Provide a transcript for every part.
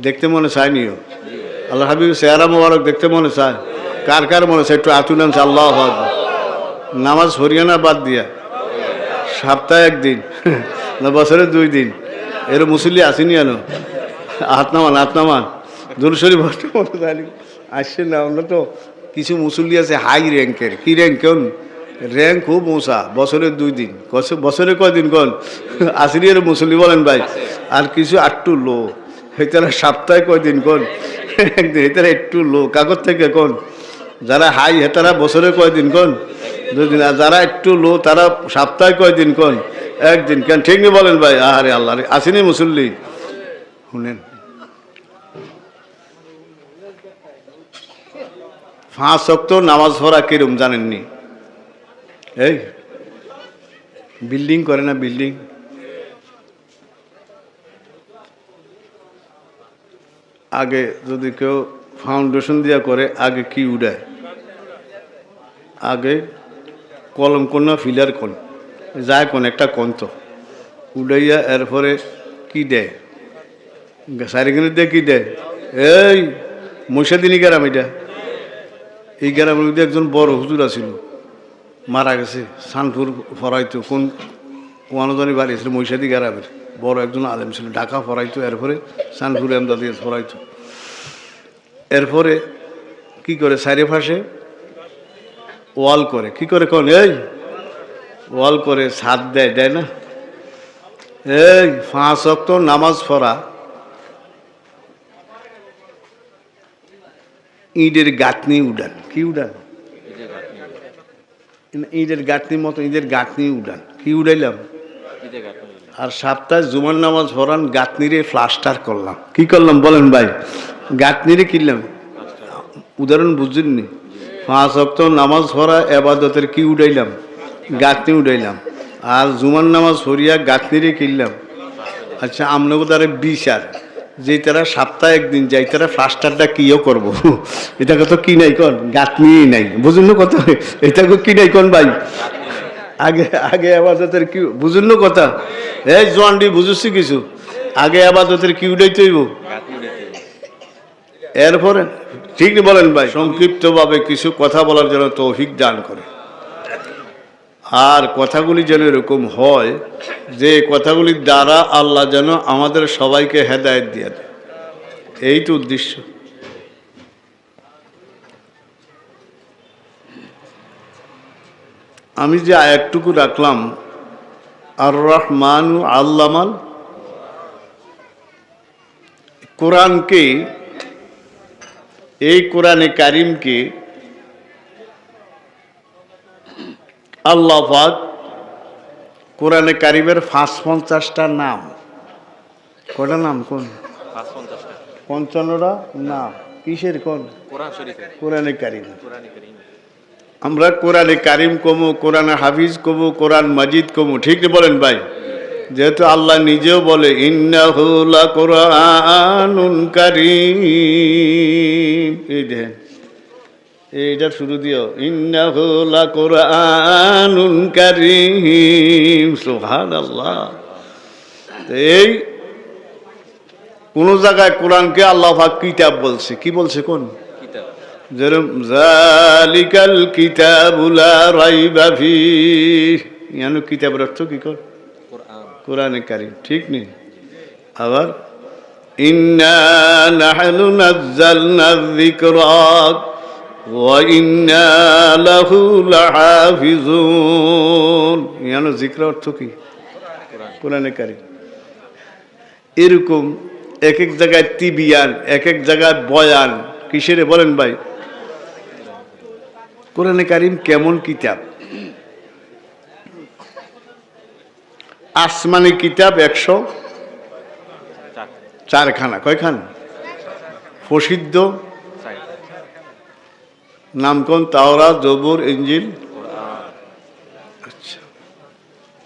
দেখতে মনে চায়নিও আল্লাহ হাবিব চেহারা মোবারক দেখতে মনে চায় কার কার মনে চায় একটু আতুন নামছে আল্লাহ আকবার নামাজ হরিয়ানা বাদ দিয়া সপ্তাহে একদিন না বছরে 2 দিন এর মুসল্লি আসেনি আনো হাত নামান দুরশরী ভর্তি মতো জানি আসছে না আমরা তো কিছু মুসল্লি আছে হাই র্যাঙ্কের কি র্যাঙ্ক কোন র্যাঙ্ক খুব উঁচা বছরে 2 দিন বছরে কয়দিন কোন আসেনি এর মুসল্লি বলেন ভাই আর কিছু একটু লো হেতারা সপ্তাহে কয়দিন কোন একদিন হেতারা একটু লো কাগজ থেকে কোন যারা হাই হেতারা বছরে কয়দিন কোন 2 দিন আর যারা একটু লো তারা সপ্তাহে কয়দিন কোন একদিন কেন ঠিক নেই বলেন ভাই আরে আল্লাহ আসেনি মুসল্লি শুনেন 5 ওয়াক্ত নামাজ পড়া কিরম জানেননি এই বিল্ডিং করে না বিল্ডিং আগে যদি কেউ ফাউন্ডেশন দিয়া করে আগে কি উড়ায় আগে কলম কোন না ফিলার কোন যায় কোন একটা কন্ত উড়াইয়া এরপরে কি দেয় সারিখানে দিয়ে কি দেয় এই মহিষাদিনী গ্রাম এটা এই গ্রামের মধ্যে একজন বড় হুজুর আছিল মারা গেছে সানপুর ফরাইতো কোয়ানোজনী বাড়ি ছিল মহিষাদি গ্রামের বড় একজন আলেম ছিল ঢাকা ফরাইতো এরপরে সানপুর এমদাদিয়া ফরাইতো এরপরে কি করে চারিপাশে ওয়াল করে কি করে কোন এই ওয়াল করে ছাদ দেয় না এই 5 ওয়াক্ত নামাজ পড়া ইটের গাঁথনি উড়ান কি উড়ান ইটের গাঁথনির মতো ইটের গাঁথনি উড়ান কি উড়াইলাম আর সপ্তাহে জুমার নামাজ পড়ান গাঁথনিরে প্লাস্টার করলাম কি করলাম বলেন ভাই গাঁথনিরে কিনলাম উদাহরণ বুঝছেননি 5 ওয়াক্ত নামাজ পড়া এবাদতের কি উড়াইলাম গাঁথনি উড়াইলাম আর জুমার নামাজ পড়িয়া গাঁথনিরে কিনলাম আচ্ছা আমনগো তারা বিচার যে তারা সপ্তাহে একদিন যাই তারা প্লাস্টারটা কিও করবো এটাকে তো কি নাই কন গাঁথনি নাই বুঝুন না কথা এটাকে কি নাই কন ভাই আগে আগে আবাদতের কি বুঝুন না কথা এই জোয়ান্ডি বুঝছি কিছু আগে আবাদতের কি উঠাইতে হইব এরপরে ঠিক বলেন ভাই সংক্ষিপ্তভাবে কিছু কথা বলার জন্য তৌফিক দান করে আর কথাগুলি যেন এরকম হয় যে কথাগুলির দ্বারা আল্লাহ যেন আমাদের সবাইকে হেদায়েত দিয়ে দেয় এই তো উদ্দেশ্য আমি যে আয়াতটুকু রাখলাম আর রহমান আল্লামাল কোরআনকে এই কোরআনে কারিমকে আল্লাহ পাক কোরআনে কারিমের ৫৫০টা নাম কটা নাম কোন ৫৫টা নাম কিসের কোন কোরআনে কারিম আমরা কোরআনে কারিম কমু কোরআনে হাফিজ কমু কোরআন মাজিদ কমু ঠিক বলেন ভাই যেহেতু আল্লাহ নিজেও বলে ইন্নাহু লাকুরআনুন কারীম এই দেখেন এইটা শুরু দিও ইন্নাহু লাকুরআনুন কারীম সুবহানাল্লাহ এই কোন জায়গায় কোরআনকে আল্লাহ পাক কিতাব বলছে কি বলছে কোন কিতাব যেরকম যালিকাল কিতাবু লা রাইবা ফীহি ইয়ানো কিতাবের অর্থ কি কোন কোরআনে কারীম ঠিক নেই আবার ইন্না নাহনু নাযালনা যিকরা ওয়া ইন্না লাহু লাহাফিজুন ইয়ানো যিকর অর্থ কি কোরআনে কারীম এরকম এক এক জায়গায় তিবিয়ান এক এক জায়গায় বয়ান কিসের বলেন ভাই কোরআনে কারীম কেমন কিতাব আসমানি কিতাব 104 খানা কয়খান প্রসিদ্ধ নাম কোন তাওরাত জবুর ইনজিল আচ্ছা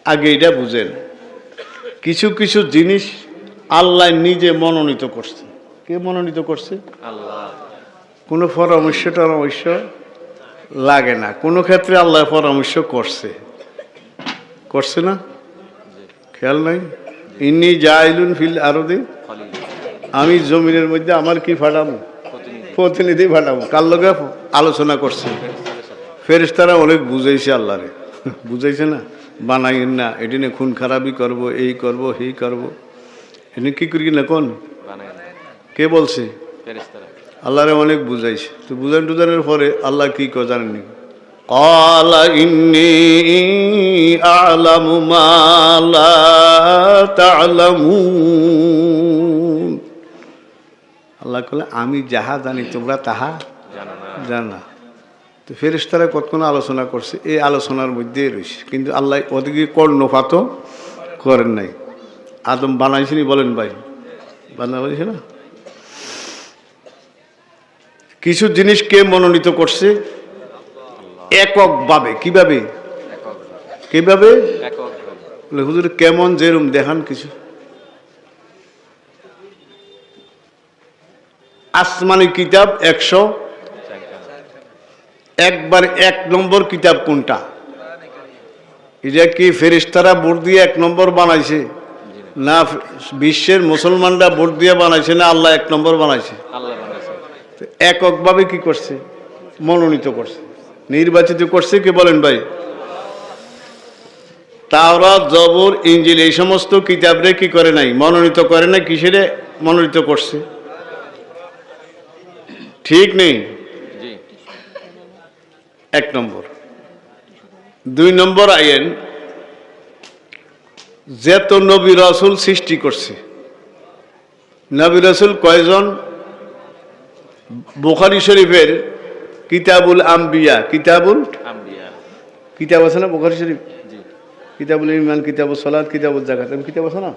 আগে এটা বুঝেন কিছু কিছু জিনিস আল্লাহ নিজে মনোনীত করছে কে মনোনীত করছে আল্লাহ কোনো পরামর্শ লাগে না কোনো ক্ষেত্রে আল্লাহ পরামর্শ করছে না খেয়াল নাই ইন্নী জাইলুন ফিল আরদি আমি জমিনের মধ্যে আমার কি ফাটাবো, প্রতিনিধি ফাটাবো। কার লগে আলোচনা করছে? ফেরেশতারা অনেক বুঝাইছে আল্লাহরে, বুঝাইছে না, বানাইন না, এটি নিয়ে খুন খারাপই করবো, এই করব সেই করব, এনে কি করি না কোন কে বলছে? আল্লাহরে অনেক বুঝাইছে। তো বুঝান টুজানের পরে আল্লাহ কি কয় জানেননি? قال إني أعلم ما لا تعلمون। আল্লাহ বলে আমি যাহা জানি তোমরা তাহা জানো না। তো ফেরেশতারা কতক্ষণ আলোচনা করছে, এই আলোচনার মধ্যেই রয়েছে, কিন্তু আল্লাহ ওদিকে কর্ণপাত করেন নাই। আদম বানাইছেনি বলেন ভাই, বানাইছে না? কিছু জিনিস কে মনোনীত করছে এককভাবে। কিভাবে? কিভাবে? হুজুর কেমন যেরম দেখান কিছু। আসমানি কিতাব 100, একবার 1 নম্বর কিতাব কোনটা? এটা কি ফেরেশতারা ভোট দিয়ে 1 নম্বর বানাইছে, না বিশ্বের মুসলমানরা ভোট দিয়ে বানাইছে, না আল্লাহ 1 নম্বর বানাইছে? এককভাবে কি করছে? মনোনীত করছে, নির্বাচিত করছে। কে বলেন ভাই? তাওরাত, জবুর, ইনজিল এই সমস্ত কিতাবরে কি করে নাই? মনোনীত করে নাই। কিসেরে মনোনীত করছে? ঠিক নেই? 1 নম্বর। 2 নম্বর আইন, যত নবী রাসূল সৃষ্টি করছে, নবী রাসূল কয়জন? বুখারী শরীফের কিতাবুল আম্বিয়া, কিতাব আছে না বুখারী শরীফ? কিতাবুল ঈমান, কিতাবুল সালাত, কিতাবুল যাকাত, কিতাব আছে না?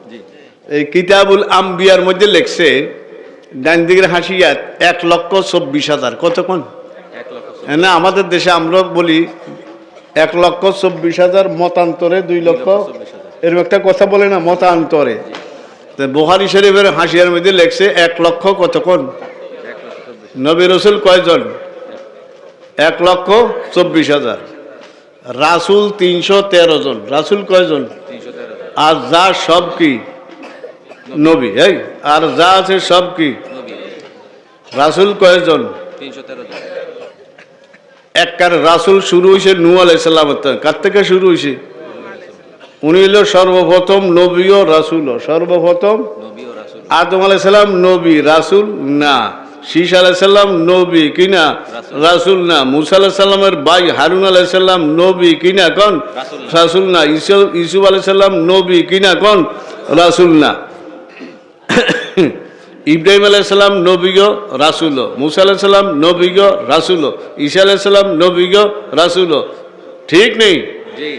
এই কিতাবুল আম্বিয়ার মধ্যে লেখছে ডান দিকের হাসিয়াত 1,24,000। কতক্ষণ? না আমাদের দেশে আমরা বলি 1,24,000, মতান্তরে 2 লক্ষ, এরকম একটা কথা বলে না, মতান্তরে। বুখারী শরীফের হাসিয়ার মধ্যে লেখছে 1 লক্ষ কতক্ষণ? নবী রাসূল কয়জন? 1,24,000। রাসূল 313 জন। রাসূল কয়জন? আর যা সব কি নবী, এই আর যা আছে সব কি রাসূল কয়জন? 313 জন। একবার রাসূল শুরু হয়েছে নূহ আলাইহিস সালাম। কার থেকে শুরু হয়েছে? উনি হলো সর্বপ্রথম নবী ও রাসূল। সর্বপ্রথম আদম আলাইহিস সালাম নবী, রাসূল না। শীশ আলাইহিস সালাম নবী কিনা? রাসূল না। মূসা আলাইহিস সালামের ভাই হারুন আলাইহিস সালাম নবী কিনা? কোন? রাসূল না। ইউসুফ আলাইহিস সালাম নবী কিনা? কোন? রাসূল না। ইব্রাহিম আলাইহিস সালাম নবী ও রাসূল। মূসা আলাইহিস সালাম নবী ও রাসূল। ঈসা আলাইহিস সালাম নবী ও রাসূল। ঠিক নেই? জি।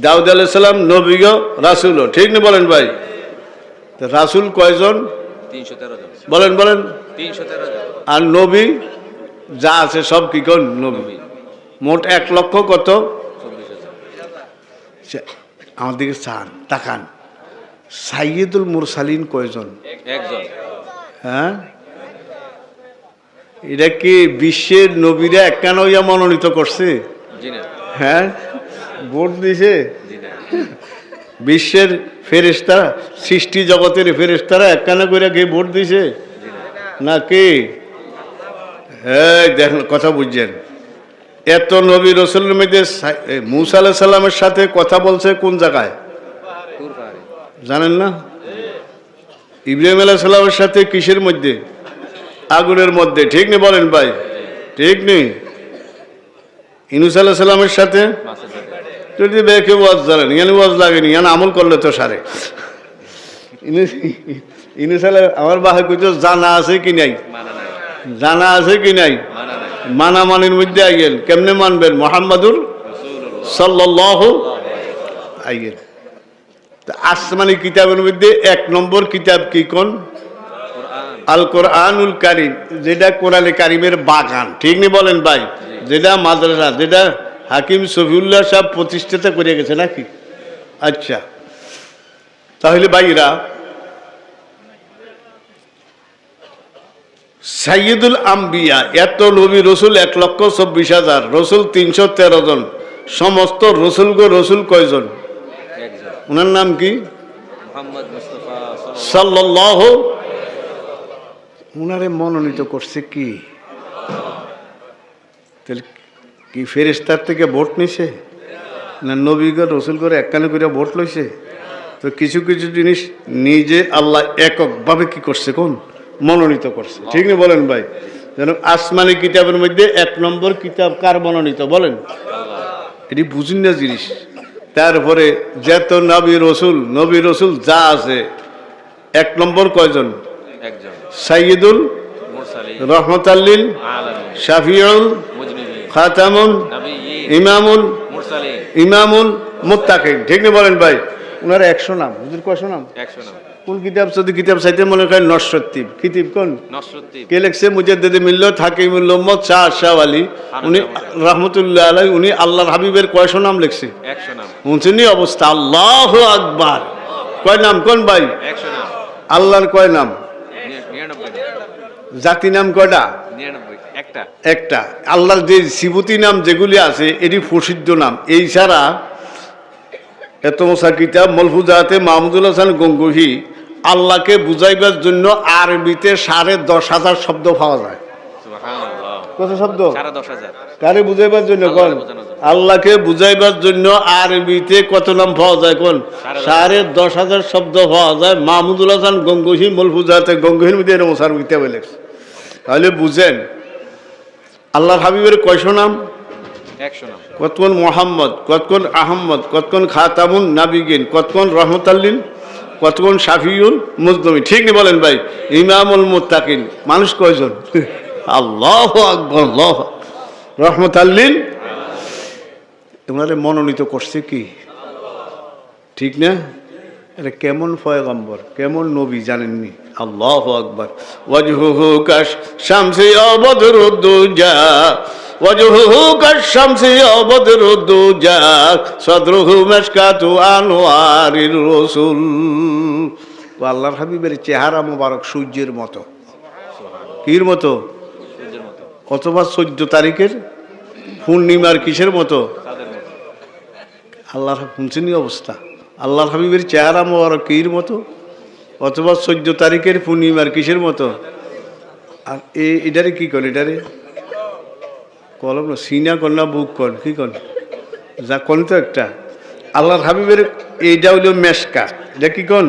দাউদ আলাইহিস সালাম নবী ও রাসূল। ঠিক নেই বলেন ভাই? তো রাসূল কয়জন? 313 জন। বলেন বলেন। 313 জন। আর নবী যা আছে সব কি কোন? নবী। মোট 1 লক্ষ কত? 24,000। আমার দিকে চান, তাকান। সাইয়্যিদুল মুরসালিন কয়জন? 1 জন। হ্যাঁ, এটা কি বিশ্বের নবীরা একখান হইয়া মনোনীত করছে? হ্যাঁ, ভোট দিছে? বিশ্বের ফেরেশতারা, সৃষ্টি জগতের ফেরেশতারা একখানা করে গিয়ে ভোট দিছে নাকি? হ্যাঁ, দেখেন কথা বুঝছেন। এত নবী রাসূলের মধ্যে মূসা আলাইহিস সালামের সাথে কথা বলছে কোন জায়গায় জানেন না? ইব্রাহিম আলাইহিস সালামের সাথে কিসের মধ্যে? আগুনের মধ্যে। ঠিক নেই বলেন ভাই? ঠিক নেই? ইউনূস আলাইহিস সালামের সাথে যদি বেকে ওয়াজ জানেন, ইয়ানি ওয়াজ লাগেনি, ইয়ান আমল করলে তো সারে। ইউনূস আলাইহিস আমার বাহে কইতো জানা আছে কি নাই? জানা আছে কি নাই? মানা মানির মধ্যে আইগেন। কেমনে মানবেন? মুহাম্মাদুর সাল্লাল্লাহু আইগেন। আসমানি কিতাবের মধ্যে 1 নম্বর কিতাব কি কোন? আল কোরআনুল কারীম, যেটা কোরআনে কারিমের বাগান। ঠিক নেই বলেন ভাই? যেটা মাদ্রাসা, যেটা হাকিম শফিউল্লাহ সাহেব প্রতিষ্ঠাতা করে গেছে নাকি? আচ্ছা, তাহলে ভাইরা সাইয়্যিদুল আম্বিয়া, এত নবী রসুল 1,24,000, রসুল 313 জন। সমস্ত রসুল গো রসুল কয়জন? ওনার নাম কি? মুহাম্মদ মুস্তাফা সাল্লাল্লাহু উনারে মনোনীত করছে কি? তাহলে কি ফেরেশতার থেকে ভোট নিছে, না নবীগণ রসুল করে একখানে করে ভোট লইছে? তো কিছু কিছু জিনিস নিজে আল্লাহ এককভাবে কি করছে, কোন মনোনীত করছে, ঠিক না বলেন ভাই? যেন আসমানি কিতাবের মধ্যে 1 নম্বর কিতাব কার মনোনীত বলেন? এটি বুঝুন না জিনিস। তারপরে যত নবী রসুল যা আছে 1 নম্বর কয়জন? সাইয়্যিদুল রহমাতাল্লিল শাফিউল খাতামুন ইমামুল মুত্তাকিন, ঠিক না বলেন ভাই? ওনার 100 নাম, হুজুর কয়শো নাম? 100 নাম। কোন কিতাব যদি কিতাব চাইতে মনে করেন নসরদ্দীপ কিতাব, কোন কে লিখছে? মুজাদ্দিদে মিল্লাত হাকিমুল উম্মত শাহ আলী, উনি রাহমাতুল্লাহ আলাইহি, উনি আল্লাহর হাবিবের কয়শো নাম লিখছে? 100 নাম। শুনছেন অবস্থা? আল্লাহু আকবার। কয় নাম কোন ভাই? 100 নাম। আল্লাহর কয় নাম? 99। জাতি নাম কয়টা? 99। একটা। আল্লাহর যে সিবতি নাম যেগুলি আছে এটি প্রসিদ্ধ নাম। এই ছাড়া এত মোসা কিতাব মলফুজাতে মাহমুদুল হাসান গঙ্গুহি আল্লাহকে বুঝাইবার জন্য আরবিতে 10,500 শব্দ পাওয়া যায়। কত শব্দ? 10,500। কারে বুঝাইবার জন্য? কোন আল্লাহকে বুঝাইবার জন্য আরবিতে কত নাম পাওয়া যায়? কোন 10,500 শব্দ পাওয়া যায়। মাহমুদুল হাসান গঙ্গুহি মলফুজাতে গঙ্গুহির মধ্যে এর মোসার কিতাবে লেখছে। তাহলে বুঝেন আল্লাহর হাবিবের কয়শো নাম? 100 নাম। কতক্ষণ মোহাম্মদ, কতক্ষণ আহম্মদ, কতক্ষণ খাতামুন নাবিগিন, কতক্ষণ রহমতাল্লিন, কতক্ষণ শাফিউল মুজলমি, ঠিক নি বলেন ভাই? ইমামুল মুত্তাকিন। মানুষ কয়জন? আল্লাহু আকবার। আল্লাহ রহমতাল্লিন। তোমরা মনোনীত করছে কি? ঠিক না? এটা কেমন পয়গম্বর, কেমন নবী জানেননি? আল্লাহু আকবার। ওয়াজহুহু কাশ শামসি আবদরুদ্দুজা, ওয়াজহুহু কাশ শামসি আবদরুদ্দুজা, সাদরুহু মিশকাতু আনওয়ারির রাসূল। আল্লাহর হাবিবের চেহারা মোবারক সূর্যের মতো। কির মতো? অথবা 14 তারিখের পূর্ণিমার কিসের মতো? আল্লাহর শুনছেনই অবস্থা। আল্লাহর হাবিবের চেহারা মোবারক কির মতো, অথবা 14 তারিখের পূর্ণিমার কিসের মতো? আর এটারে কি কন? এটারে কলম না, সিনা কন না বুক কন, কি কন? যা কন তো একটা। আল্লাহর হাবিবের এইটা হইল মেশকা। এটা কি কন?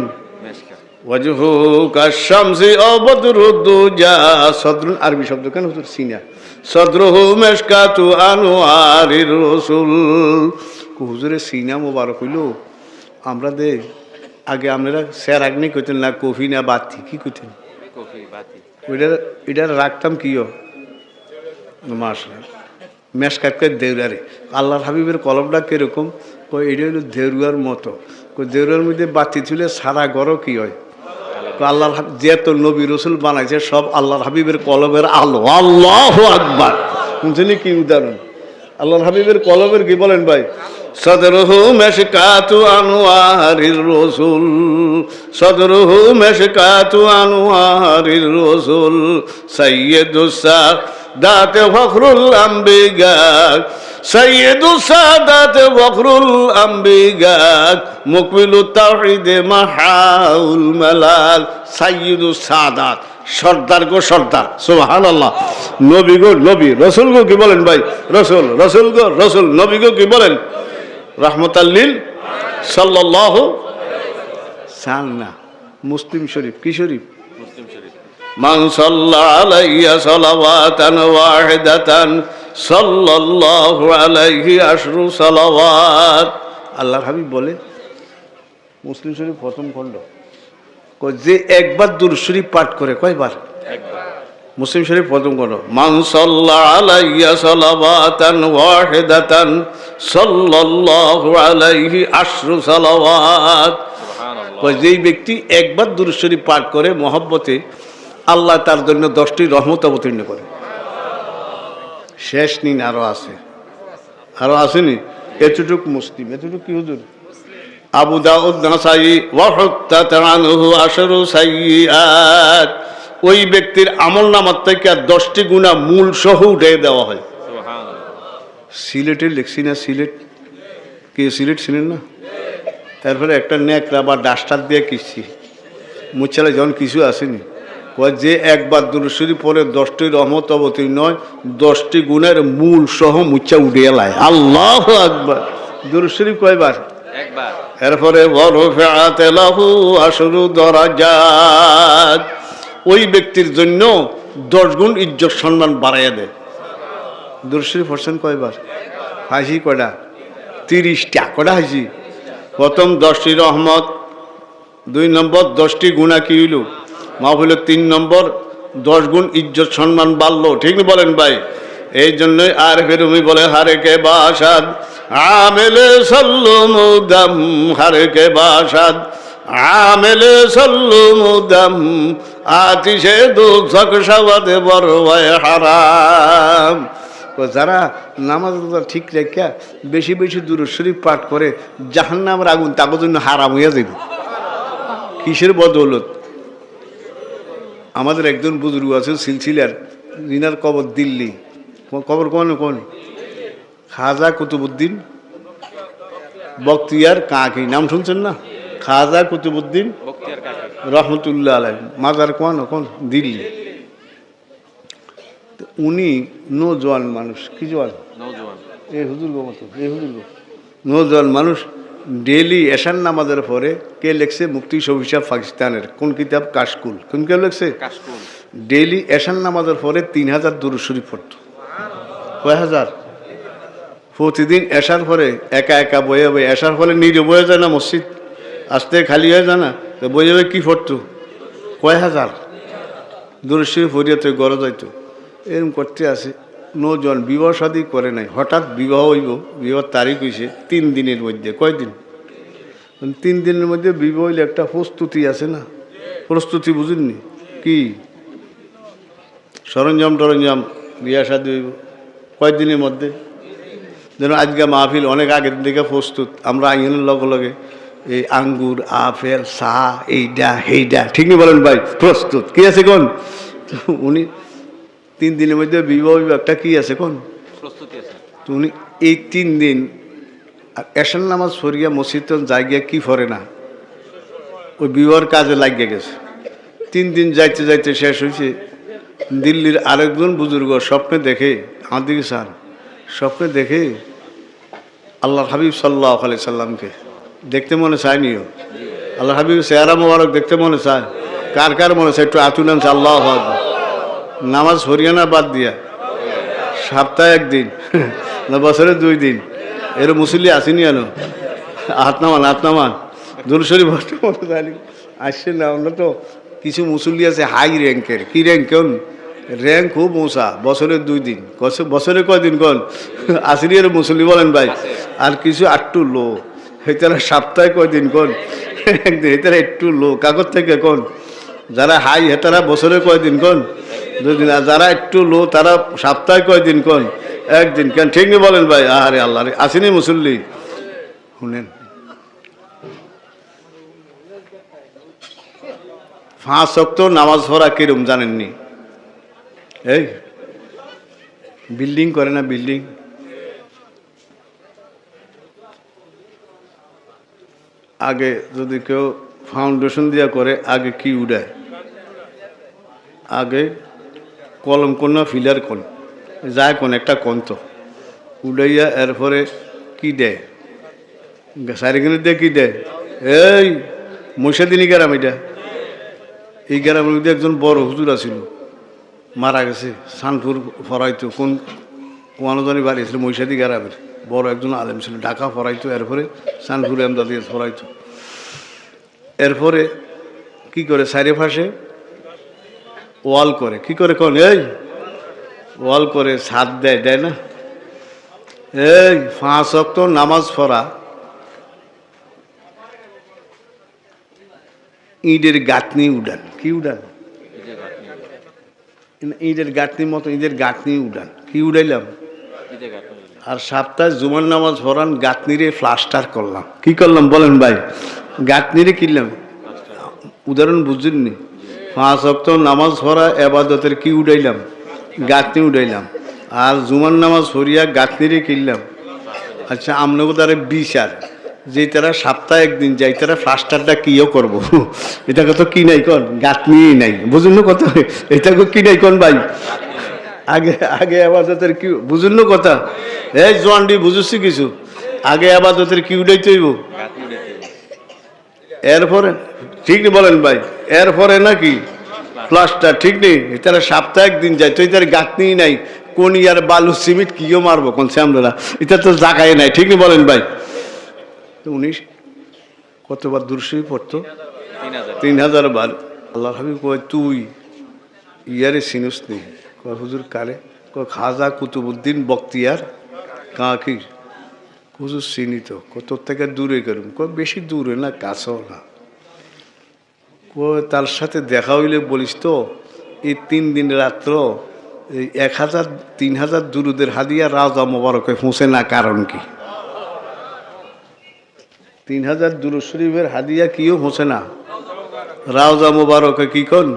ওয়াজহু কাশামসি আবদরুদ্দুজা, সদরুন আরবি শব্দ কেন হুজুর? সিনা। সদরুহু মিশকাতু আনওয়ারির রাসূল। হুজুরের সিনা মোবারক হইল। আমরা দে আগে আপনারা স্যার আগ্নি কইতেন না, কফি না বাতি, কি কইতেন? এটা রাখতাম কিও মাসা মেশকাতকে দেউরারে। আল্লাহর হাবিবের কলমটা কিরকম? এটা হইল দেউরার মতো। দেউরার মধ্যে বাতি তুলে সারা ঘরও কি হয়? আল্লাহর যেত নবী রসুল বানাইছে সব আল্লাহর হাবিবের কলমের আলো। আল্লাহু আকবার। শুনছেন কি উদাহরণ? আল্লাহর হাবিবের কলমের কি বলেন ভাই? সদরহু মিশকাতু আনওয়ারির রাসূল, সদরহু মিশকাতু আনওয়ারির রাসূল, সাইয়্যিদুস সাদাত ফখরুল আম্বিয়া, সাইয়্যিদুস সাদাত ফখরুল আম্বিয়া, মুকবিলুত তাওহীদ মাহাউল মালাল। সাইয়্যিদুস সাদাত, সর্দার গো সর্দার। সুবহানাল্লাহ। নবী গো নবী, রসুল গো কি বলেন ভাই? রসুল। রসুল গো রসুল, নবী গো কি বলেন? রাহমাতাল্লিল সাল্লাল্লাহু সাল্লাম। মুসলিম শরীফ। কি শরীফ? মুসলিম শরীফ। মান সাল্লা আলাইয়া সালাওয়াতান ওয়াহিদাতান সাল্লাল্লাহু আলাইহি আশরু সালাওয়াত। আল্লাহর হাবিব বলে, মুসলিম শরীফ প্রথম খণ্ড, যে একবার দুরূদ শরীফ পাঠ করে, কয়বার? একবার। মুসলিম শরীফ প্রথম খণ্ড, মান সাল্লা আলাইয়া সালাওয়াতান ওয়াহিদাতান সাল্লাল্লাহু আলাইহি আশরু সালাওয়াত। যেই ব্যক্তি একবার দুরূদ শরীফ পাঠ করে মহব্বতে, আল্লাহ তার জন্য 10টি রহমত অবতীর্ণ করে। শেষ নিন, আরো আছে, আরো আসেনি। এতটুক মুসলিম, এতটুক কি হুজুর? আবু দাউদ নাসাই ওয়া হুত্তাত আনহু আশরু সাইয়্যাত। ওই ব্যক্তির আমল নামার থেকে 10টি গুনাহ মূল সহ উঠে দেওয়া হয়। সিলেটের লেখছি না, সিলেট কে? সিলেট ছিলেন না? তারপরে একটা নেকড়া বা ডাস্টার দিয়ে কিসছি মুচ্ছালে যখন কিছু আসেনি, কয় যে একবার দুরূদ শরীফ পড়ে 10টি রহমত অবতীর্ণ নয়, 10টি গুণের মূল সহ মুচ্ছা উঠিয়ে লায়। আল্লাহু আকবার। দুরূদ শরীফ কয়বার? একবার। এরপরে ওয়ারফাআত লাহু আশরু দারাজাত, ওই ব্যক্তির জন্য 10 গুণ ইজ্জত সম্মান বাড়াইয়া দেয়। দুরূদ শরীফ পড়ছেন কয়বার? হাসি কয়টা? 30টা। কয়টা হাসি? প্রথম 10টি রহমত, 2 নম্বর 10টি গুণা কি হইল? মাফ হইল। 3 নম্বর 10 গুণ ইজ্জত সম্মান বাড়লো। ঠিক না বলেন ভাই? এই জন্যই আর ফেরুমি বলে হারে কে বাসাদ আমেলে সল্লু মুদাম, হারে কে বাসাদ আমেলে সল্লু মুদাম, আতিশে দুঃখ সাবাদে বড় হারাম। যারা নামাজ ঠিক রেখা বেশি বেশি দুরূদ শরীফ পাঠ করে জাহান্নামের আগুন তাদের জন্য হারাম হইয়া যাবে। কিসের বদৌলত? আমাদের একজন বুজুর্গ আছেন সিলসিলার, জিনার কবর দিল্লি। কবর কোন? খাজা কুতুবুদ্দিন বখতিয়ার কাকি। নাম শুনছেন না? খাজা কুতুবুদ্দিন রহমতুল্লাহ আলাইহি। মাজার কোন দিল্লি। উনি নৌজওয়ান মানুষ। কি জওয়ান? এই হুজুর মতো, এই হুজুর নৌজওয়ান মানুষ। ডেলি এশার নামাজের পরে কে লেখছে? মুফতি শফি সাহেব পাকিস্তানের। কোন কিতাব? কাশকুল। কোন কেউ লেখছে? ডেলি এশার নামাজের পরে 3000 দুরূদ শরীফ পড়ত। কয় হাজার? প্রতিদিন এশার পরে একা একা বয়ে বয়ে, এশার পরে নিজে বয়ে যায় না মসজিদ, আসতে খালি হয়ে যায় না, তো বয়ে বয়ে কি পড়ত? কয় হাজার দুরূদ শরীফ পড়িয়া তো গড়ে যাইত। এরকম করতে আসে। নৌজন বিবাহ শাদী করে নাই, হঠাৎ বিবাহ হইব। বিবাহ তারিখ হয়েছে 3 দিনের মধ্যে। কয়দিন? 3 দিনের মধ্যে বিবাহ হইলে একটা প্রস্তুতি আছে না? প্রস্তুতি বুঝেননি? কি সরঞ্জাম টরঞ্জাম বিয়া শাদী হইব কয়দিনের মধ্যে? যেন আজকে মাহফিল অনেক আগের দিকে প্রস্তুত। আমরা আইনের লগে লগে এই আঙ্গুর, আপেল, চা, এইটা সেইটা, ঠিক না বলেন ভাই? প্রস্তুত কি আছে কোন? উনি 3 দিনের মধ্যে বিবাহ একটা কি আছে কোন? প্রস্তুতি আছে। তো উনি এই 3 দিন এশার নামাজ পড়িয়া মসজিদ জায়গা কি পড়ে না, ওই বিবাহের কাজে লাগিয়ে গেছে। 3 দিন যাইতে যাইতে শেষ হয়েছে। দিল্লির আরেকজন বুজুর্গ স্বপ্নে দেখে, আমার দিকে স্যার, স্বপ্নে দেখে আল্লাহর হাবিব সাল্লাল্লাহু আলাইহি সাল্লামকে দেখতে মনে চায়নিও। আল্লাহর হাবিব চেহারা মোবারক দেখতে মনে চায়। কার কার মনে চায়? একটু আতুনান আল্লাহু আকবার। নামাজ হরিয়ানা বাদ দিয়া সপ্তাহে 1 দিন না বছরে 2 দিন এর মুসল্লি আসেনি কেন? হাত নামান দুরূদ শরীফ আসছে না। আমরা তো কিছু মুসল্লি আছে হাই র্যাঙ্কের। কি র্যাঙ্ক? কোন র্যাঙ্ক? খুব উঁচা। বছরে 2 দিন। বছরে কয়দিন কোন? আসেনি এর মুসল্লি বলেন ভাই। আর কিছু একটু লো, হেতারা সপ্তাহে কয়দিন কোন? 1 দিন। হেতারা একটু লো কাগজ থেকে কোন? যারা হাই হেতারা বছরে কয়দিন কোন? 2 দিন। আর যারা একটু লো তারা সপ্তাহে কয়দিন কোন? 1 দিন। কেন ঠিক নেই বলেন ভাই? আরে আল্লাহ, আসেনি মুসল্লি? শুনেন, 5 ওয়াক্ত নামাজ পড়া কিরম জানেননি? এই বিল্ডিং করে না, বিল্ডিং আগে যদি কেউ ফাউন্ডেশন দিয়া করে, আগে কি উড়ায়? আগে কলম কোন না ফিলার কোন যায় কোন একটা কন্ত উড়াইয়া এরপরে কি দেয়? সারিখানে দিয়ে কি দেয়? এই মহিষাদিনী গ্রাম, এটা এই গ্রামের মধ্যে একজন বড় হুজুর আছিল, মারা গেছে। সানপুর ফরাইতো, কোন ওয়ানজানি বাড়ি ছিল মহিষাদি গ্রামের, বড় একজন আলেম ছিল। ঢাকা ফরাইতো, এরপরে সানপুর এমদাদিয়া ফরাইতো। এরপরে কি করে? চারি পাশে ওয়াল করে। কি করে কোন? এই ওয়াল করে, ছাদ দেয়, দেয় না? এই 5 ওয়াক্ত নামাজ পড়া ইটের গাঁথনি উড়ান। কি উড়ান? ইটের গাঁথনির মতো ইটের গাঁথনি উড়ান। কি উড়াইলাম? আর সপ্তাহে জুমার নামাজ পড়ান, গাঁথনিরে প্লাস্টার করলাম। কি করলাম বলেন ভাই? গাঁথনিরে কিনলাম। উদাহরণ বুঝলেননি? 5 ওয়াক্ত নামাজ পড়া এবাদতের কি উড়াইলাম? গাঁথনি উড়াইলাম। আর জুমার নামাজ পড়িয়া গাঁথনিরে কিনলাম। আচ্ছা, আমনগো তারে বিচার যে তারা সপ্তাহে একদিন যাই তারা প্লাস্টারটা কিও করবো এটাকে তো কি নাই কন গাঁথনিই নাই বুঝুন কথা এটাকে কি নাই কন ভাই আগে আগে আবাদতের কি বুঝুন কথা এই জোয়ান্ডি বুঝুছি কিছু আগে আবাদতের কি উঠাইতে হইব এরপরে ঠিক নেই বলেন ভাই এরপরে নাকি প্লাস্টার ঠিক নেই তারা সপ্তাহে একদিন যায় তো তার গাঁথনি নাই কোন ইয়ার বালু সিমেন্ট কিও মারবো কোন শ্যামরা এটা তো জায়গায় নাই ঠিক নেই বলেন ভাই উনি কতবার দুরুশরী পড়তো 3000 বার আল্লাহ হাবিব কয় তুই ইয়ারে চিনুস নি কয় হুজুর কারে কয় খাজা কুতুবুদ্দিন বখতিয়ার কাকি হুজুর চিনি তো কত থেকে দূরে করুন কয় বেশি দূরে না কাছেও না কয় তার সাথে দেখা হইলে বলিস তো এই 3 দিন রাত্র এই 3000 দুরুদের হাদিয়া রাজা মোবারকে পৌঁছে না কারণ কি 3000 দুরুদ শরীফের হাদিয়া কিও পৌঁছে না রাজা মোবারকে কি কোন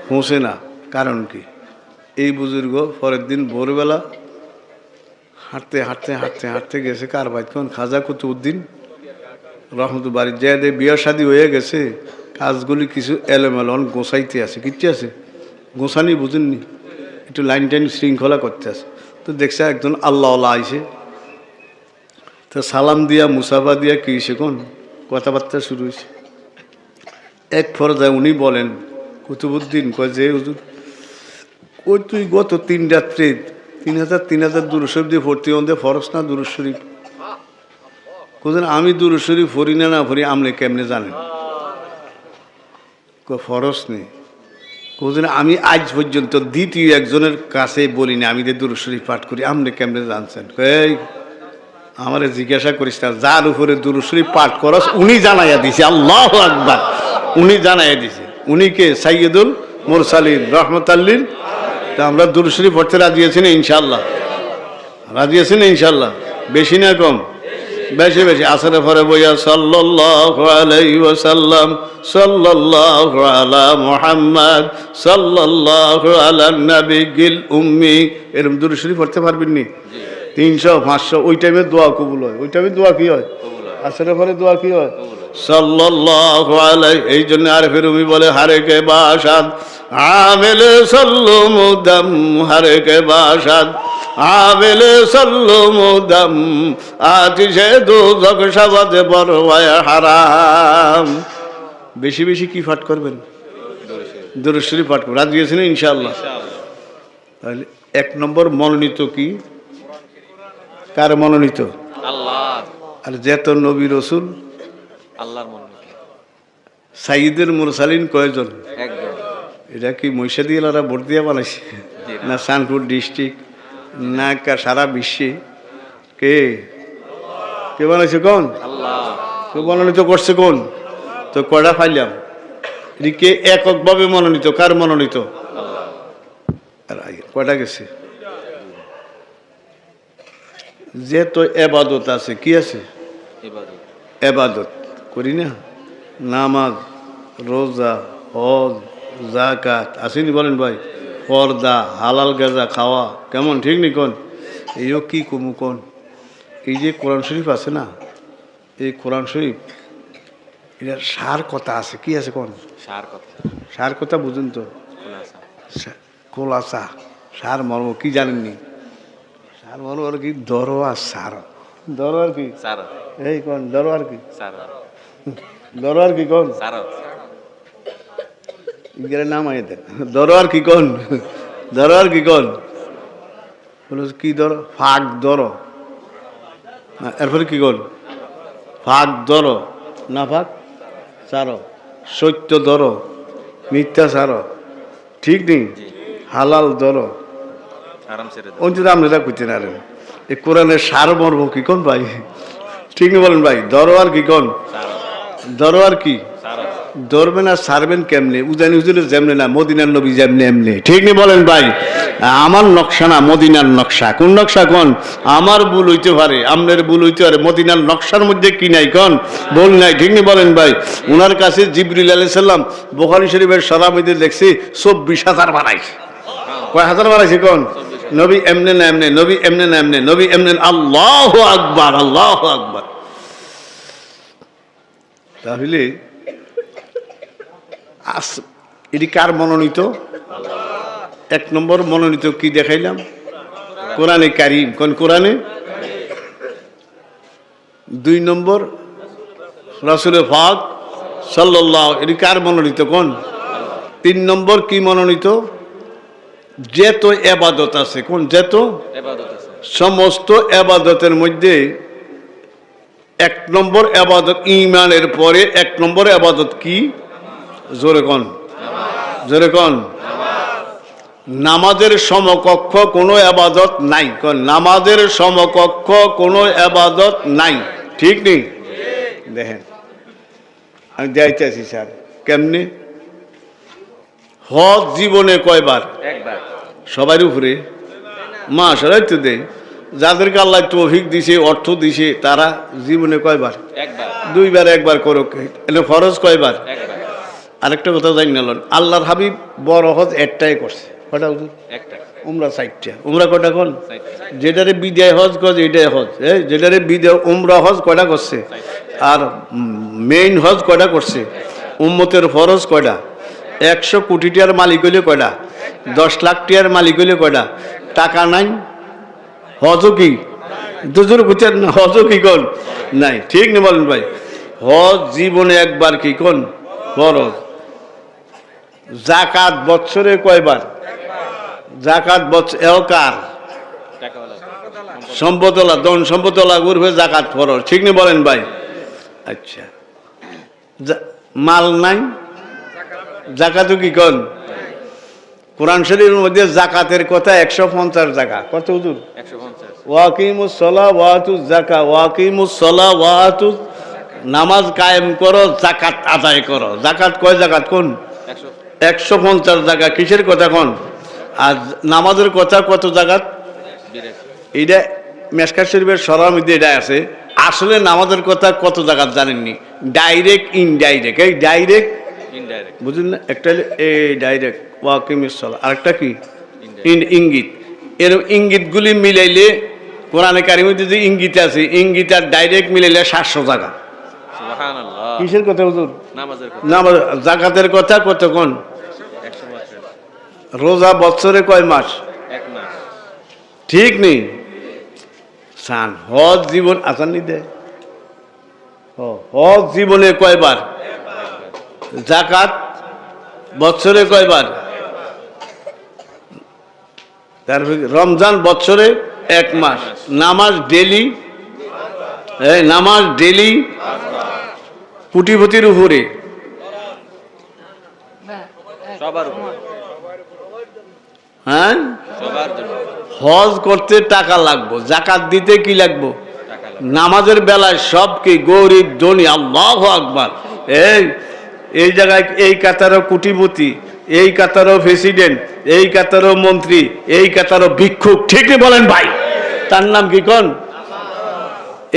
পৌঁছে না কারণ কি এই বুজুর্গ পরের দিন ভোরবেলা হাঁটতে হাঁটতে হাঁটতে হাঁটতে গেছে কার বাইত কোন খাজা কুতুবউদ্দিন রহমতুল্লাহ বাড়ি যে বিয়ে শাদী হয়ে গেছে কাজগুলি কিছু এলোমেলন গোছাইতে আছে কিচ্ছু আছে গোছানি বুঝেননি একটু লাইন টাইন শৃঙ্খলা করতে আছে তো দেখছে একজন আল্লাহ আইসে তো সালাম দিয়া মুসাফা দিয়া কি হয়েছে কোন কথাবার্তা শুরু হয়েছে এক পর্যায়ে উনি বলেন কুতুবউদ্দিন কয় যে হুজুর ওই তুই গত 3 রাত্রে 3000 দুরূদ শরীফ দিয়ে ভর্তি হতে ফরজ না দুরূদ শরীফ কোথায় আমি দুরূদ শরীফ পড়ি না পড়ি আমলে কেমনে জানেন ফরজ নেই কোথায় আমি আজ পর্যন্ত দ্বিতীয় একজনের কাছে বলি না আমি যে দুরূদ শরীফ পাঠ করি আমলে কেমনে জানছেন এই আমারে জিজ্ঞাসা করিস না যার উপরে দুরূদ শরীফ পাঠ করস উনি জানাইয়া দিছে আল্লাহু আকবার উনি জানাইয়া দিছে উনি কে সাইয়্যিদুল মুরসালিন রাহমাতাল্লিল তা আমরা দুরূদ শরীফ পড়তে রাজি আছি না ইনশাআল্লাহ রাজি আছি না ইনশাআল্লাহ বেশি না কম বেশি বেশি আসরে পরে বইয়া সাল্লাল্লাহু আলাইহি ওয়াসাল্লাম সাল্লাল্লাহু আলা মুহাম্মদ সাল্লাল্লাহু আলা নবিয়িল উম্মি এরকম দুরূদ শরীফ পড়তে পারবেন নি 300 500 ওই টাইমে দোয়া কবুল হয় ওই টাইমে দোয়া কি হয় আসরে পরে দোয়া কি হয় সাল্লাল্লাহু আলাইহি এই জন্য আরফে রুমি বলে হারে কে বাসাদ আমেলে সাল্লু মুদাম হারে কে বাসাদ আমেলে সাল্লু মুদাম আতিশে দুজক শাবাতে বরওয়ায় হারাম বেশি বেশি কি পাঠ করবেন দুরূদ শরীফ পাঠ করবেন রাজি আছেন ইনশাআল্লাহ তাহলে 1 নম্বর মনোনীত কি কার মনোনীত আল্লাহ আর যেত নবী রাসূল আল্লাহর মনোনীত সাইয়্যিদুল মুরসালিন কয়জন একজন এটা কি মহিষাদীলারা ভোট দিয়ে বানাইছে না সানপুর ডিস্ট্রিক্ট না সারা বিশ্বে কে কে বানাইছে কোন আল্লাহ কে মনোনীত করছে কোন তো কয়টা পাইলাম কে এককভাবে মনোনীত কার মনোনীত আল্লাহ কয়টা গেছে যে তো এবাদত আছে কি আছে এবাদত করি না নামাজ রোজা হজ যাকাত আসেনি বলেন ভাই পর্দা হালাল গাঁজা খাওয়া কেমন ঠিক নি কোন এইও কি কমু কোন এই যে কোরআন শরীফ আছে না এই কোরআন শরীফ এটার সার কথা আছে কি আছে কোন সার কথা বুঝুন তো খোলাসা সার মর্ম কি জানেননি সার মর্ম আর কি দরোয়া সার দরোয়ার কি এই কোন দরোয়ার কি দরোয়ার কি কোন নাম আই দেন দরোয়ার কি কোন দরোয়ার কি কোন বলো কি ধরো ফাঁক ধরো এরপরে কি কোন ফাঁক ধরো না ফাঁক সারো সত্য ধরো মিথ্যা সারো ঠিক নেই হালাল ধরো অঞ্চিত আপনারা করতে পারেন এই কোরআনের সার মর্ম কি কোন ভাই ঠিক নেই বলেন ভাই দরোয়ার কি কোন দরোয়ার কি ধরবেন আর সারবেন কেমনে উজানি হুজুরের যেমনে না মদিনার নবী যেমনে এমনি ঠিক নেই বলেন ভাই আমার নকশা না মদিনার নকশা কোন নকশা কোন আমার ভুল হইতে পারে আপনার ভুল হইতে পারে মদিনার নকশার মধ্যে কি নাই কোন ভুল নাই ঠিক নেই বলেন ভাই উনার কাছে জিবরিল আলাইহিস সালাম বুখারী শরীফের সরামীতে দেখছি 24,000 বানাইছে কয় হাজার বানাইছে কোন নবী এমনে না এমনে নবী এমনে না এমনে নবী এমনে আল্লাহু আকবার আল্লাহু আকবার তাহলে এটি কার মনোনীত? এক নম্বর মনোনীত কি দেখাইলাম? কোরআনে কারিম, কোন কোরআনে? 2 নম্বর রাসূল পাক সাল্লাল্লাহু, এটি কার মনোনীত? কোন? 3 নম্বর কি মনোনীত? যেত ইবাদত আছে, কোন যেত সমস্ত ইবাদতের মধ্যে 1 নম্বর ইবাদত, ঈমানের পরে 1 নম্বর ইবাদত কি? জোরে কোন, জোরে কোন। নামাজের সমকক্ষ কোনো ইবাদত নাই, কোন নামাজের সমকক্ষ কোনো ইবাদত নাই, ঠিক নেই? দেখেন আমি যাইতেছি স্যার কেমনে। হজ জীবনে কয়বার? একবার। সবার উপরে মাশাআল্লাহ তো দেয়, যাদেরকে আল্লাহ তৌফিক দিছে, অর্থ দিছে, তারা জীবনে কয়বার? একবার। 2 বার, একবার করুক। এটা ফরজ কয়বার? একবার। আরেকটা কথা জানি না, আল্লাহর হাবিব বড় হজ একটাই করছে, কটা হুজুর? একটা। উমরা 4টা। উমরা কটা? কোন যেটারে বিদায় হজ কয় এটাই হজ, যেটারে বিদায় উমরা হজ কয়টা করছে? আর মেইন হজ কয়টা করছে? উম্মতের ফরজ কয়টা? 100 কোটি টাকার মালিক হইলে কয়টা? 10 লাখ টাকার মালিক হইলে কয়টা? টাকা নাই, হজও কি? দুজোর বুঝছেন না, হজও কি কোন নাই, ঠিক না বলেন ভাই? হজ জীবনে একবার কি কোন ফরজ। যাকাত বছরে কয়বার? যাকাত বছর একার সম্পদওয়ালা, ধন সম্পদওয়ালা উর্ফে যাকাত ফরজ, ঠিক না বলেন ভাই? আচ্ছা, মাল নাই, যাকাতও কি কোন? কোরআন শরীফের মধ্যে যাকাতের কথা 150 টাকা। কত হুজুর? 150। ওয়াকিমুস সালাহ ওয়া আতুজ যাকাত, ওয়াকিমুস সালাহ ওয়া আতুজ, নামাজ কায়েম করো, যাকাত আদায় করো। যাকাত কয় জাকাত? কোন? 150 টাকা। কিসের কথা কোন? আর নামাজের কথা কত জাকাত? এইটা মেশকাত শরীফের সরার মধ্যে এটা আছে। আসলে নামাজের কথা কত জাকাত জানেননি? Direct, indirect. এই ডাইরেক্ট, ইনডাইরেক্ট বুঝুন না? একটা এই ডাইরেক্ট ওয়াকিমুস সালাহ, আরেকটা কি? ইঙ্গিত। এর ইঙ্গিতগুলি মিলাইলে কোরআনে কারিমে যে ইঙ্গিত আছে, ইঙ্গিত আর ডাইরেক্ট মিলাইলে 700 টাকা। সুবহানাল্লাহ। কিসের কথা হুজুর? নামাজের কথা। নামাজ। যাকাতের কথা কত কোন? 100 মাস। রোজা বছরে কয় মাস? 1 মাস, ঠিক নেই? সান হজ জীবন আসানি দেয়। হজ জীবনে কয়বার? যাকাত বছরে কয়বার? তারপরে রমজান বছরে 1 মাস। নামাজ ডেলি, নামাজ ডেলি কোটিপতির উপরে, সবার উপরে। হ্যাঁ, হজ করতে টাকা লাগবে, যাকাত দিতে কি লাগবে? নামাজের বেলায় সব কি গরিব ধনী? আল্লাহু আকবার। এই জায়গায় এই কাতারও কোটিপতি, এই কাতারও প্রেসিডেন্ট, এই কাতারও মন্ত্রী, এই কাতারও ভিক্ষুক, ঠিক বলেন ভাই? তার নাম কি কোন?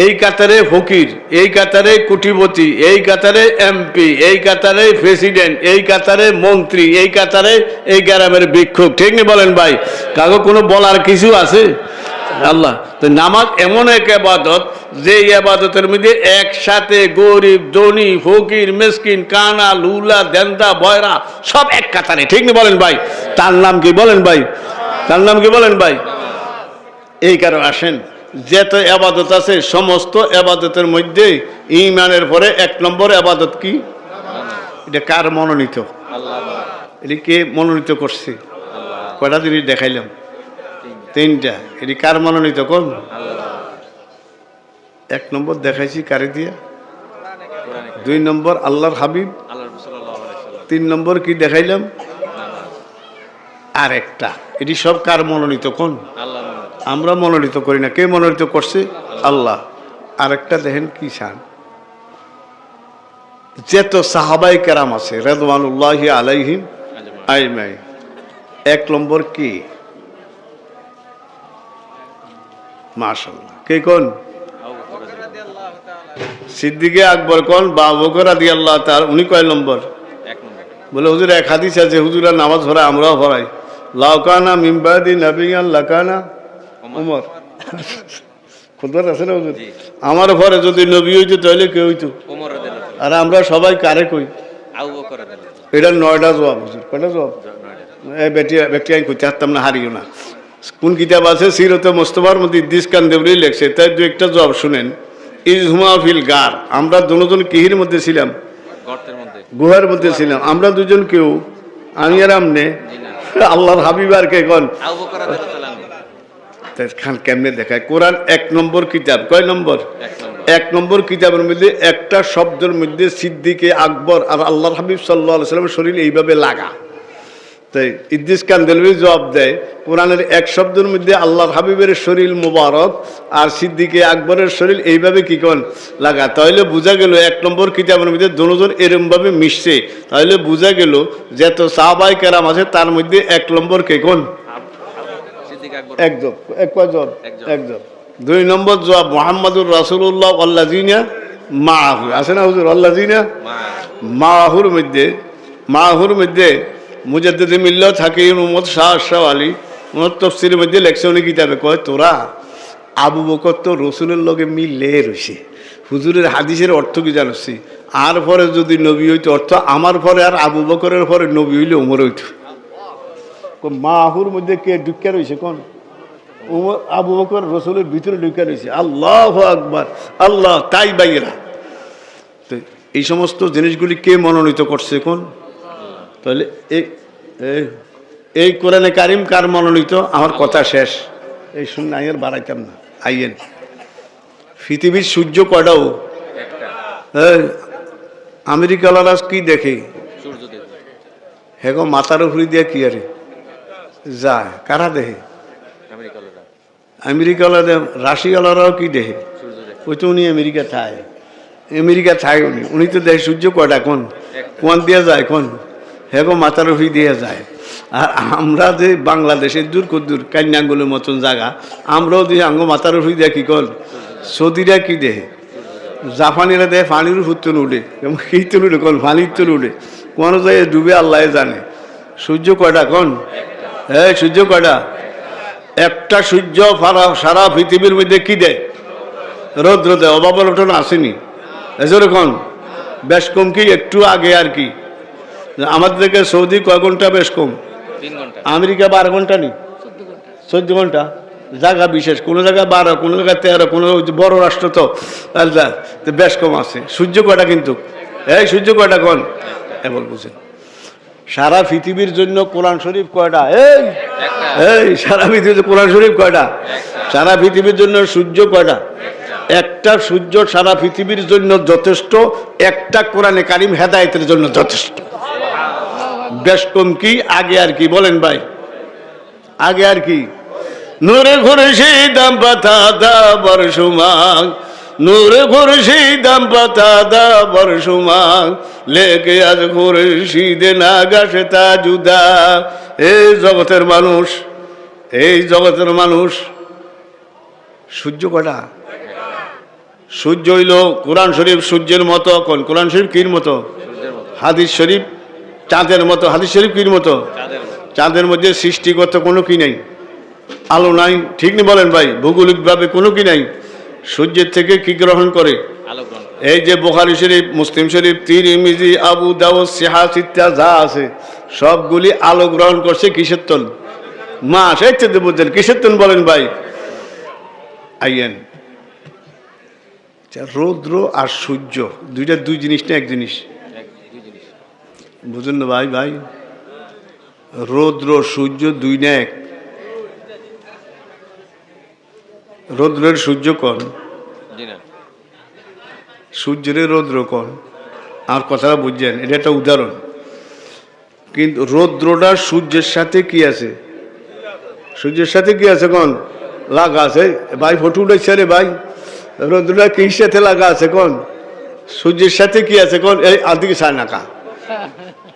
এই কাতারে ফকির, এই কাতারে কোটিপতি, এই কাতারে এমপি, এই কাতারে প্রেসিডেন্ট, এই কাতারে মন্ত্রী, এই কাতারে এই গ্রামের ভিক্ষুক, ঠিক না বলেন ভাই? কাগো কোনো বলার কিছু আছে? আল্লাহ তো নামাজ এমন এক ইবাদত, যে ইবাদতের মধ্যে একসাথে গরিব ধনী ফকির মিসকিন কানা লুলা দেন্দা বয়রা সব এক কাতারে, ঠিক না বলেন ভাই? তার নাম কি বলেন ভাই? তার নাম কি বলেন ভাই? এই কারণে আসেন, যত ইবাদত আছে সমস্ত ইবাদতের মধ্যে ঈমানের পরে 1 নম্বর ইবাদত কি? এটা কার মনোনীত? আল্লাহ। এটা কে মনোনীত করছে? আল্লাহ। কয়টা জিনিস দেখাইলাম? 3টা। এটি কার মনোনীত? কোন? আল্লাহ। 1 নম্বর দেখাইছি কারে দিয়া? 2 নম্বর আল্লাহর হাবিব, 3 নম্বর কি দেখাইলাম? আর একটা, এটি সব কার মনোনীত? কোন? আল্লাহ। আমরা মনোনীত করি না, কে মনোনীত করছে? আল্লাহ। আরেকটা দেখেন কি শান, যত সাহাবায়ে কেরাম আছে রিদওয়ানুল্লাহি আলাইহিম আজমাইন, 1 নম্বর কি? মাশাআল্লাহ। কে কোন? সিদ্দিকে আকবর কোন? বা আবু বকর রাদিয়াল্লাহু তাআলা। উনি কয় নম্বর? 1 নম্বর। বলে হুজুর এক হাদিস আছে, হুজুরা নামাজ পড়ায়, আমরাও পড়াই, লাউকানা মিন বাদি নাবিয়ান লাকানা উমর। খুদবার আছে না হুজুর? আমার ঘরে যদি নবী হইতো তাহলে কে হইতো? ওমর রাদিয়াল্লাহু। আর আমরা সবাই কারে কই আবু বকরের দিলেন এটা 9টা জবাব হুজুর কয়টা জবাব এই ব্যক্তি আমি কইতে পারতাম না হারিও না কোন কিতাব আছে সিরতে মুস্তাফার মধ্যে ইদ্দিস কান্দেবরি লেখছে তাই দু একটা জবাব শুনেন ইজহুমা ফিল গার আমরা দুজন কিহির মধ্যে ছিলাম গর্তের মধ্যে গুহার মধ্যে ছিলাম আমরা দুজন কেউ আমি আর আমনে আল্লাহর হাবিব আর কে কোন আবু বকর রাদিয়াল্লাহু তাআলা খান কেমনে দেখায় কোরআন 1 নম্বর কিতাব কয় নম্বর এক নম্বর 1 নম্বর কিতাবের মধ্যে একটা শব্দের মধ্যে সিদ্দিকে আকবর আর আল্লাহর হাবিব সাল্লাল্লাহু আলাইহি সাল্লামের শরীর এইভাবে লাগা তাই ইদ্দিস কান্দেলভি জবাব দেয় কোরআনের এক শব্দের মধ্যে আল্লাহর হাবিবের শরীর মুবারক আর সিদ্দিকে আকবরের শরীর এইভাবে কি কোন লাগা তাহলে বোঝা গেল 1 নম্বর কিতাবের মধ্যে দুজন এরমভাবে মিশছে তাহলে বোঝা গেল যত সাহাবায়ে কেরাম আছে তার মধ্যে 1 নম্বর কে কোন সিদ্দিক আকবর একদম এক জবাব এক জবাব। একদম 2 নম্বর জবাব মুহাম্মাদুর রাসূলুল্লাহ আল্লাযিনা মাআহু আছে না হুজুর আল্লাযিনা মাআহুর মধ্যে মুজাদ্দিদ মিল্লাত হাকিম মুহাম্মদ শাহ আশরাফ আলী ওনার তাফসীরের মধ্যে লেখছে উনি কিতাবে কয় তোরা আবু বকর তো রসুলের লগে মিলে রইছে হুজুরের হাদিসের অর্থ কি জানছি আর পরে যদি নবী হইতো অর্থ আমার পরে আর আবু বকরের পরে নবী হইলে ওমর হইতো মাহুর মধ্যে কে ঢুকে রয়েছে কোন ওমর আবু বকর রসুলের ভিতরে ঢুকে রয়েছে আল্লাহু আকবার আল্লাহ তাই বাইরা তো এই সমস্ত জিনিসগুলি কে মনোনীত করছে কোন তাহলে এই কোরআনে কারিম কার মনোনীত আমার কথা শেষ এই শুনে আইয়ের বাড়াইতাম না আইয়েন পৃথিবীর সূর্য কয়টাও একটা আমেরিকালারা কি দেখে সূর্য দেখবে হেগো মাথার উপরে দিয়ে কি আরে যায় কারা দেখে আমেরিকানরা আমেরিকালারা রাশিয়ালারাও কি দেখে সূর্য দেখবে ওই তো উনি আমেরিকা থায় উনি তো দেখে সূর্য কয়টা কোন দিয়ে যায় কোন হেগো মাথার উপরে দিয়ে যায় আর আমরা যে বাংলাদেশে দূর কদ্দূর কান্যাঙ্গুলের মতন জায়গা আমরাও দিয়ে আঙ্গ মাথার উপরে দিয়ে কি কর সৌদিরা কি দেহে জাপানিরা দেয় পানির উপর তুলে উঠে এবং কি তুলে উঠে কোন পানির তুলে উঠে কোনো জায়গায় ডুবে আল্লাহ জানে সূর্য কয়টা কোন হ্যাঁ সূর্য কয়টা একটা সূর্য সারা পৃথিবীর মধ্যে কি দেয় রৌদ্র দেয় অভাবের ওঠন আসেনি এজোরে কোন বেশ কম কি একটু আগে আর কি আমাদের থেকে সৌদি কয় ঘন্টা বেশ কম 3 ঘন্টা আমেরিকা 12 ঘন্টা নেই 14 ঘন্টা জায়গা বিশেষ কোনো জায়গায় 12 কোনো জায়গায় 13 কোনো বড় রাষ্ট্র তো বেশ কম আছে সূর্য কয়টা কিন্তু এই সূর্য কয়টা কোন এবার বুঝেন সারা পৃথিবীর জন্য কোরআন শরীফ কয়টা এই সারা পৃথিবীর কোরআন শরীফ কয়টা সারা পৃথিবীর জন্য সূর্য কয়টা একটা সূর্য সারা পৃথিবীর জন্য যথেষ্ট একটা কোরআনে কারিম হেদায়েতের জন্য যথেষ্ট বেশ কম কি আগে আর কি বলেন ভাই আগে আর কি নূরে খুরশিদাম পাতা দা বরসুমাং নূরে খুরশিদাম পাতা দা বরসুমাং লেকে আজ খুরশিদে না গাছে তা জুদা এই জগতের মানুষ সূর্য কটা সূর্য হইল কোরআন শরীফ সূর্যের মতো কোন কোরআন শরীফ কির মতো হাদিস শরীফ চাঁদের মতো হাদিস শরীফ কির মতো চাঁদের মধ্যে সৃষ্টিগত কোনো কি নেই আলো নাই ঠিক নেই বলেন ভাই ভৌগোলিকভাবে কোনো কি নাই সূর্যের থেকে কি গ্রহণ করে এই যে বুখারী শরীফ মুসলিম শরীফ তিরমিজি আবু দাউদ সিহাহ যা আছে সবগুলি আলো গ্রহণ করছে কিসের তল মাস এই তো বুঝছেন কিসের তল বলেন ভাই আইয়েন রৌদ্র আর সূর্য দুই জিনিস না এক জিনিস বুঝুন না ভাই রৌদ্র সূর্য দুই না এক রৌদ্রের সূর্য কোন সূর্যের রৌদ্র কোন আর কথাটা বুঝছেন এটা একটা উদাহরণ কিন্তু রৌদ্রটা সূর্যের সাথে কি আছে সূর্যের সাথে কি আছে কোন লাগা আছে ভাই ফটো উঠেছে রে ভাই রৌদ্রটা কি সাথে লাগা আছে কোন সূর্যের সাথে কি আছে কোন এই আদিকে সায় নাকা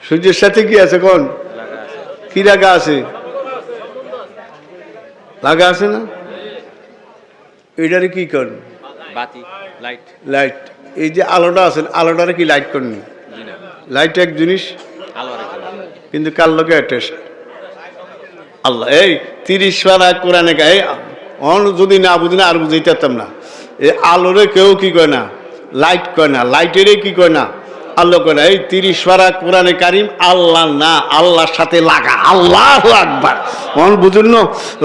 সূর্যের সাথে কি আছে কোন কি লাগা আছে না এটারে কি করেন বাতি লাইট এই যে আলোটা আছে আলোটারে কি লাইট করেন লাইট এক জিনিস কিন্তু কার লোকে অ্যাটাচ আল্লাহ এই 30 পারা কোরআনে গায়ে যদি না বুঝি না আর বুঝাইতে পারতাম না এই আলোরে কেউ কি কয় না লাইট কয় না লাইটেরে কি কয় না আল্লাহ করে এই 30 পারা কোরআনে কারিম আল্লাহ না, আল্লাহর সাথে লাগা। আল্লাহু আকবার। কোন বুঝুন না,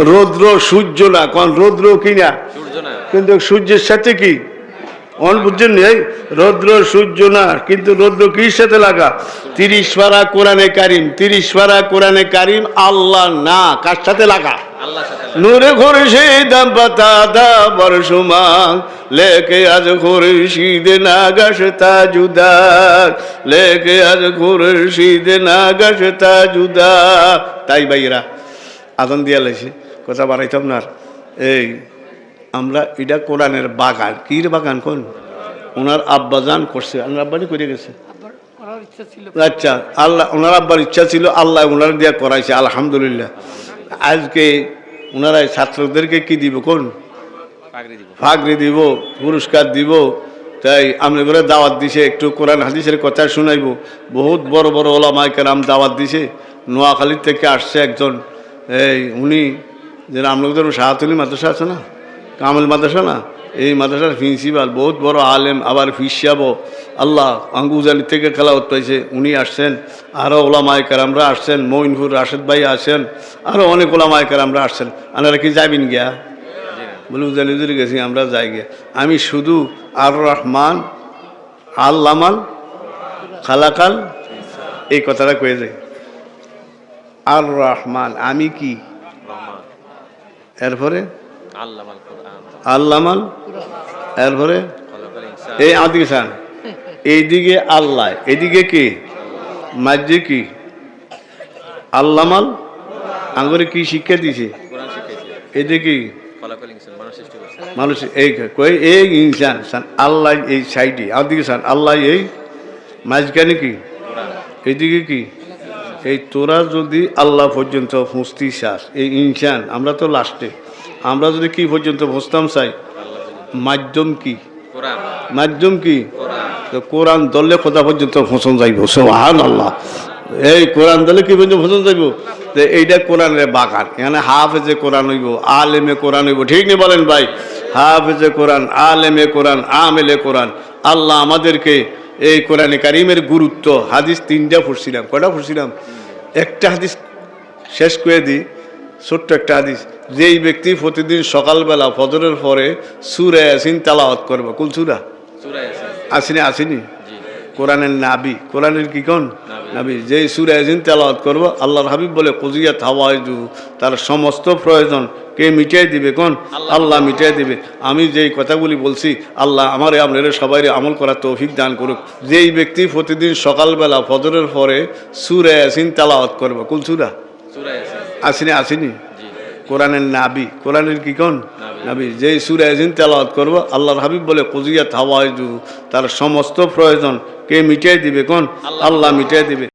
রৌদ্র সূর্য না, কোন রৌদ্র কিনা, সূর্য না, কিন্তু সূর্যের সাথে কি অন বুঝছেন এই রৌদ্র সূর্য না, কিন্তু রৌদ্র কির সাথে লাগা? 30 পারা কোরআনে কারিম, 30 পারা কোরআনে কারিম আল্লাহ না, কার সাথে লাগা? আল্লাহর সাথে নূরে খুরশিদ পাতা দা বরসুমাং লেকে আজ খুরশিদ নাগাশ তাজুদা, লেকে আজ খুরশিদ নাগাশ তাজুদা। তাই ভাইরা আদন দিয়া লাইছে, কথা বাড়াইতাম না। এই আমরা এটা কোরআনের বাগান, কির বাগান কোন ওনার আব্বাজান করছে, ওনার আব্বানি করে গেছে। আচ্ছা, আল্লাহ ওনার আব্বার ইচ্ছা ছিল, আল্লাহ ওনার দিয়া করাইছে, আলহামদুলিল্লাহ। আজকে ওনারা ছাত্রদেরকে কি দিব কোন? পাগড়ি দিব, ফাগরি দিব, পুরস্কার দিব। তাই আমরা করে দাওয়াত দিছে, একটু কোরআন হাদিসের কথা শুনাইব। বহুত বড় বড় ওলামায়ে কেরাম দাওয়াত দিছে। নোয়াখালীর থেকে আসছে একজন, এই উনি যে আমলোকদের শাহাতুলি মাদ্রাসা আছে না, কামেল মাদ্রাসা না, এই মাদ্রাসার প্রিন্সিপাল, বহুত বড় আলেম, আবার ফিসাব আল্লাহ আঙ্গুজালি থেকে খেলাওয়াত পাইছে, উনি আসছেন। আরও ওলামায়ে কেরামরা আসছেন, মঈনপুর রাশেদ ভাই আসেন, আরও অনেক ওলামায়ে কেরামরা আসছেন। আপনারা কি যাবেন গিয়া? বলে উজালি গেছি, আমরা যাই গিয়া। আমি শুধু আর রহমান আল্লামাল খালাকাল এই কথাটা কয়ে যাই। আর রহমান আমি কি, রহমান, এরপরে আল্লামাল কোরআন, আল্লামাল, এরপরে খলাকাল ইনসান, এই আদিকে সান, এইদিকে আল্লাহ, এদিকে কি মাঝে কি আল্লামাল, আঙ্গুরে কি শিক্ষা দিছে? কোরআন শিখাইছে, এদিকে খলাকাল ইনসান, মানুষ সৃষ্টি করছে, মানুষ এই কই এই ইনসান সান, আল্লাহ এই সাইডে, আদিকে সান আল্লাহ এই মাঝখানে কি, কোরআন, এইদিকে কি। এই তোরা যদি আল্লাহ পর্যন্ত পৌঁছতে চাস, এই ইনসান আমরা তো লাস্টে, আমরা যদি কি পর্যন্ত পৌঁছতাম চাই, আল্লাহ বলেন, মাধ্যম কি, কোরআন, মাধ্যম কি, কোরআন, তো কোরআন দলে খোদা পর্যন্ত পৌঁছন যাইব। সুবহানাল্লাহ। এই কোরআন দলে কি পর্যন্ত পৌঁছন যাইব? তো এইটা কোরআনের বাগান। এখানে হাফেজে কোরআন হইব, আলেমে কোরআন হইব, ঠিক নেই বলেন ভাই? হাফেজে কোরআন, আলেমে কোরআন, আমেলে কোরআন। আল্লাহ আমাদেরকে এই কোরআনে কারিমের গুরুত্ব, হাদিস 3টা পড়ছিলাম, কয়টা পড়ছিলাম? একটা হাদিস শেষ করে দিই, ছোট্ট একটা হাদিস। যেই ব্যক্তি প্রতিদিন সকালবেলা ফজরের পরে সূরা ইয়াসিন তেলাওয়াত করবে, কোন সূরা? সূরা ইয়াসিন, আসেনি আসেনি? জি, কোরআনের নাবি, কোরআনের কি কোন নাবি, যেই সূরা ইয়াসিন তেলাওয়াত করবো, আল্লাহর হাবিব বলে কুজিয়াত হাওয়াইজু, তার সমস্ত প্রয়োজন কে মিটিয়ে দিবে? কোন? আল্লাহ মিটিয়ে দিবে। আমি যেই কথাগুলি বলছি, আল্লাহ আমারে আপনারা সবাই আমল করার তৌফিক দান করুক। যেই ব্যক্তি প্রতিদিন সকালবেলা ফজরের পরে সূরা ইয়াসিন তেলাওয়াত করবে, কোন সূরা? সূরা ইয়াসিন, আসেনি আসেনি? জি, কোরআনের নাবি, কোরআনের কি কোন নাবি, যেই সূরা ইয়াসিন তেলাওয়াত করবো, আল্লাহর হাবিব বলে কুজিয়াত হাওয়াইজু, তার সমস্ত প্রয়োজন কে মিটিয়ে দিবে? কোন? আল্লাহ মিটিয়ে দিবে।